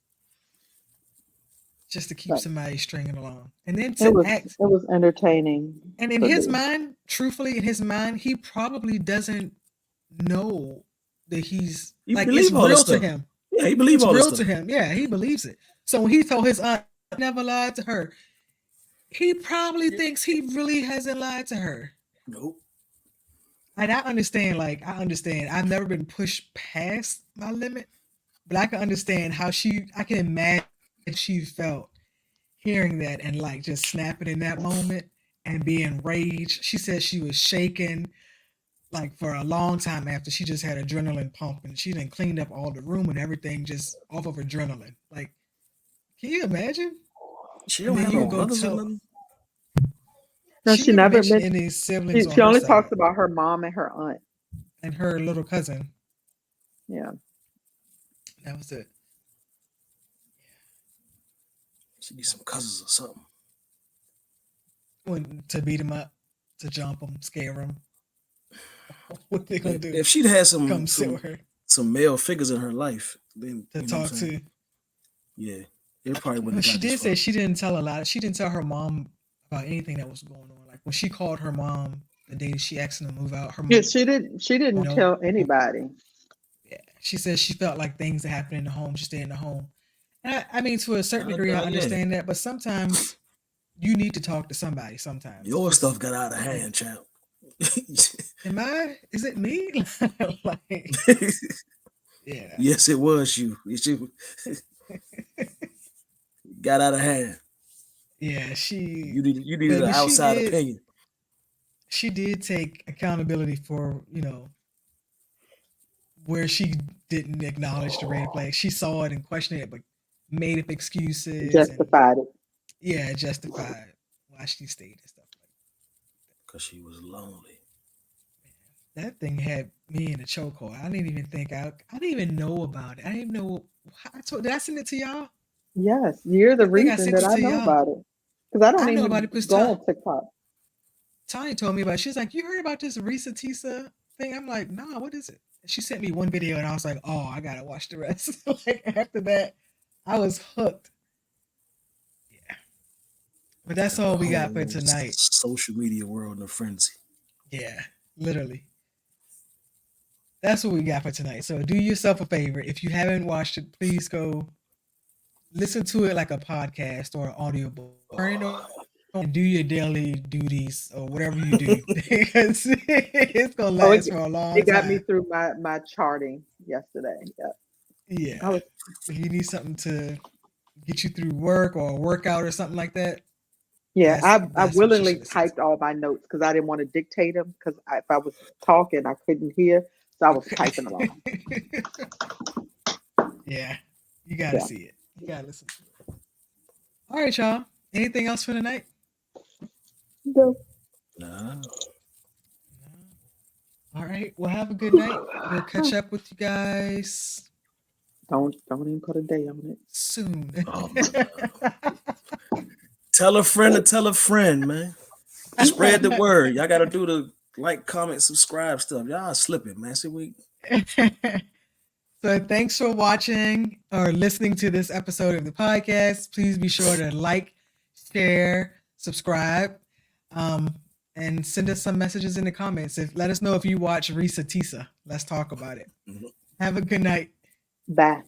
just to keep Right. somebody stringing along and then It to was act. entertaining. And in for his me. mind, truthfully, in his mind, he probably doesn't know that he's He like it's believe all this real to stuff. him. Yeah, he believe It's all this real to stuff. him. Yeah, he believes it. So when he told his aunt never lied to her, he probably thinks he really hasn't lied to her. Nope. And I understand, like, I understand. I've never been pushed past my limit, but I can understand how I can imagine she felt hearing that and like just snapping in that moment and being raged. She said she was shaking like for a long time after she just had adrenaline pumping. She done cleaned up all the room and everything just off of adrenaline. Like, can you imagine? She And don't then have you no go brothers or tell. nothing. No, She she never never mentioned mentioned. any siblings on She her only side talks about her mom and her aunt. and her little cousin. Yeah. That was it. She needs some cousins or something. To beat him up, to jump him, scare him. What they gonna do? If she'd had Come sit with her some male figures in her life, then to you know what talk I'm saying? to. Yeah, it probably wouldn't But have she got this did say far. she didn't tell a lot. She didn't tell her mom about anything that was going on. Like when she called her mom the day she asked him to move out, her Yeah, mom she didn't. She didn't no. tell anybody. Yeah, she said she felt like things that happened in the home should stay in the home. And I mean, to a certain degree, I Yeah, understand that. But sometimes you need to talk to somebody. Sometimes your just stuff got out of hand, champ. am I? Is it me? Like, yeah. Yes, it was you. Got out of hand. Yeah, You needed an but outside opinion. She did take accountability for where she didn't acknowledge the red flag. She saw it and questioned it, but made up excuses and Justified it. yeah, justified why she stayed and stuff like Because she was lonely. that. That thing had me in a chokehold. I didn't even think I didn't even know about it. I didn't even know. Did I send it to y'all? Yes, you're I the think I reason sent that it I to know y'all. about it. Because I don't I know about even it because go on TikTok. Tanya told me about it. She was like, "You heard about this Risa Tisa thing?" I'm like, "Nah, what is it?" She sent me one video, and I was like, "Oh, I gotta watch the rest." Like after that, I was hooked. Yeah, but that's Got the all we got for whole tonight. social media world in a frenzy. Yeah, literally. That's what we got for tonight. So do yourself a favor. If you haven't watched it, please go listen to it like a podcast or an audiobook. Turn it on and do your daily duties or whatever you do because it's gonna Oh, last for a long it got me time. through my charting yesterday. Yeah, I Yeah. was If you need something to get you through work or a workout or something like that, yeah. I that's what you should willingly listen typed all my notes because I didn't want to dictate them because if I was talking, I couldn't hear, so I was typing along. to. Yeah. You gotta Yeah. see it. You gotta listen to it. All right, y'all. Anything else for tonight? No. Nah. All right. Well, have a good night. We'll catch up with you guys Don't even put a day on it. soon. Oh my God. Tell a friend to tell a friend, man. Spread the word. Y'all gotta do the like, comment, subscribe stuff. Y'all slipping, man. See, we So thanks for watching or listening to this episode of the podcast. Please be sure to like, share, subscribe, um, and send us some messages in the comments. Let us know if you watch Risa Tisa. Let's talk about it. Mhm. Have a good night. Bye.